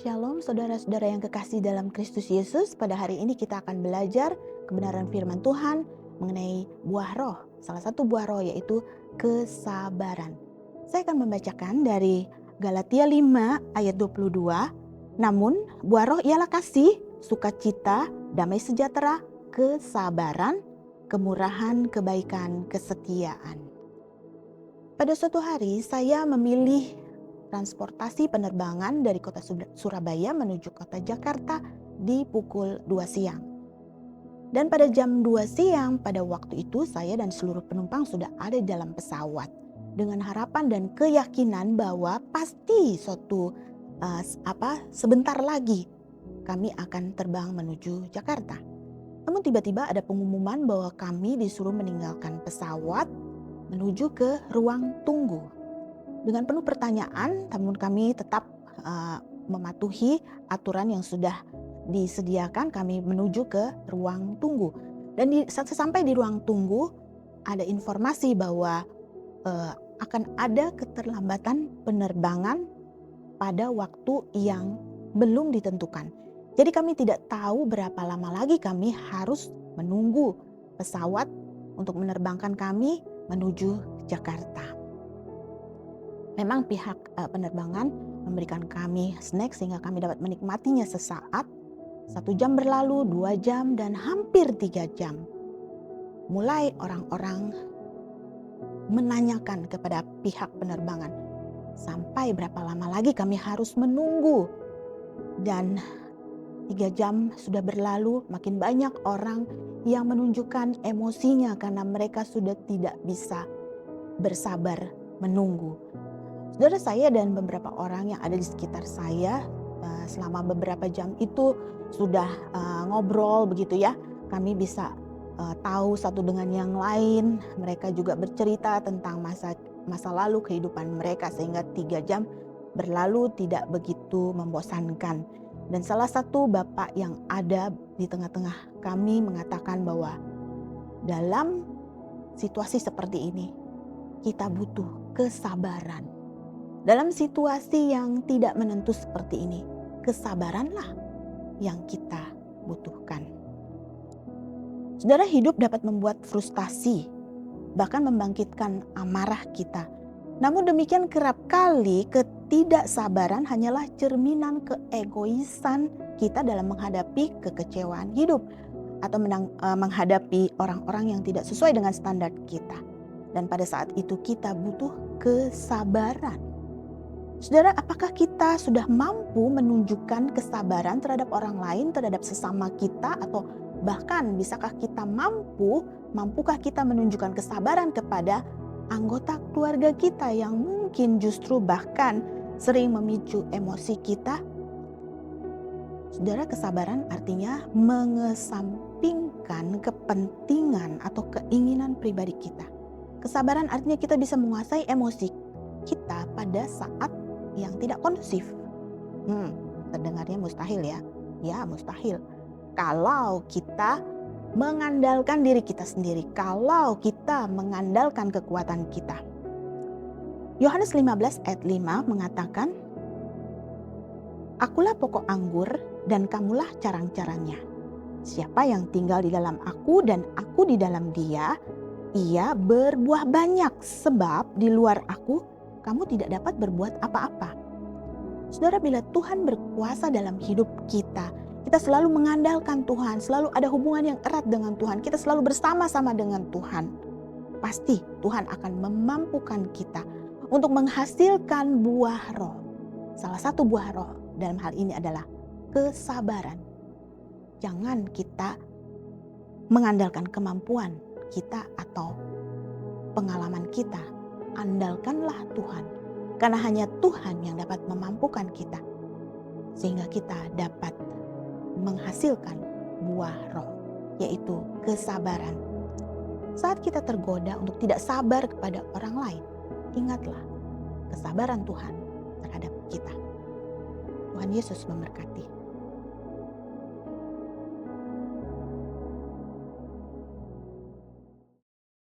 Shalom saudara-saudara yang kekasih dalam Kristus Yesus. Pada hari ini kita akan belajar kebenaran firman Tuhan mengenai buah roh. Salah satu buah roh yaitu kesabaran. Saya akan membacakan dari Galatia 5 ayat 22. Namun buah roh ialah kasih, sukacita, damai sejahtera, kesabaran, kemurahan, kebaikan, kesetiaan. Pada suatu hari saya memilih transportasi penerbangan dari kota Surabaya menuju kota Jakarta di pukul 2 siang. Dan pada jam 2 siang pada waktu itu saya dan seluruh penumpang sudah ada di dalam pesawat dengan harapan dan keyakinan bahwa pasti sebentar lagi kami akan terbang menuju Jakarta. Namun tiba-tiba ada pengumuman bahwa kami disuruh meninggalkan pesawat menuju ke ruang tunggu. Dengan penuh pertanyaan, namun kami tetap mematuhi aturan yang sudah disediakan. Kami menuju ke ruang tunggu. Dan saat sampai di ruang tunggu, ada informasi bahwa akan ada keterlambatan penerbangan pada waktu yang belum ditentukan. Jadi kami tidak tahu berapa lama lagi kami harus menunggu pesawat untuk menerbangkan kami menuju Jakarta. Memang pihak penerbangan memberikan kami snack sehingga kami dapat menikmatinya sesaat. 1 jam berlalu, 2 jam, dan hampir 3 jam. Mulai orang-orang menanyakan kepada pihak penerbangan, sampai berapa lama lagi kami harus menunggu. Dan 3 jam sudah berlalu, makin banyak orang yang menunjukkan emosinya karena mereka sudah tidak bisa bersabar menunggu. Saudara, saya dan beberapa orang yang ada di sekitar saya selama beberapa jam itu sudah ngobrol begitu ya. Kami bisa tahu satu dengan yang lain. Mereka juga bercerita tentang masa lalu kehidupan mereka sehingga 3 jam berlalu tidak begitu membosankan. Dan salah satu bapak yang ada di tengah-tengah kami mengatakan bahwa dalam situasi seperti ini kita butuh kesabaran. Dalam situasi yang tidak menentu seperti ini, kesabaranlah yang kita butuhkan. Saudara, hidup dapat membuat frustasi, bahkan membangkitkan amarah kita. Namun demikian kerap kali ketidaksabaran hanyalah cerminan keegoisan kita dalam menghadapi kekecewaan hidup atau menghadapi orang-orang yang tidak sesuai dengan standar kita. Dan pada saat itu kita butuh kesabaran. Saudara, apakah kita sudah mampu menunjukkan kesabaran terhadap orang lain, terhadap sesama kita, atau bahkan bisakah kita mampukah kita menunjukkan kesabaran kepada anggota keluarga kita yang mungkin justru bahkan sering memicu emosi kita? Saudara, kesabaran artinya mengesampingkan kepentingan atau keinginan pribadi kita. Kesabaran artinya kita bisa menguasai emosi kita pada saat yang tidak kondusif. Terdengarnya mustahil ya. Ya, mustahil. Kalau kita mengandalkan diri kita sendiri, kalau kita mengandalkan kekuatan kita. Yohanes 15 ayat 5 mengatakan, "Akulah pokok anggur dan kamulah carang-carangnya. Siapa yang tinggal di dalam aku dan aku di dalam dia, ia berbuah banyak, sebab di luar aku kamu tidak dapat berbuat apa-apa." Saudara, bila Tuhan berkuasa dalam hidup kita, kita selalu mengandalkan Tuhan, selalu ada hubungan yang erat dengan Tuhan, kita selalu bersama-sama dengan Tuhan. Pasti Tuhan akan memampukan kita untuk menghasilkan buah roh. Salah satu buah roh dalam hal ini adalah kesabaran. Jangan kita mengandalkan kemampuan kita atau pengalaman kita. Andalkanlah Tuhan, karena hanya Tuhan yang dapat memampukan kita sehingga kita dapat menghasilkan buah roh, yaitu kesabaran. Saat kita tergoda untuk tidak sabar kepada orang lain, ingatlah kesabaran Tuhan terhadap kita. Tuhan Yesus memberkati.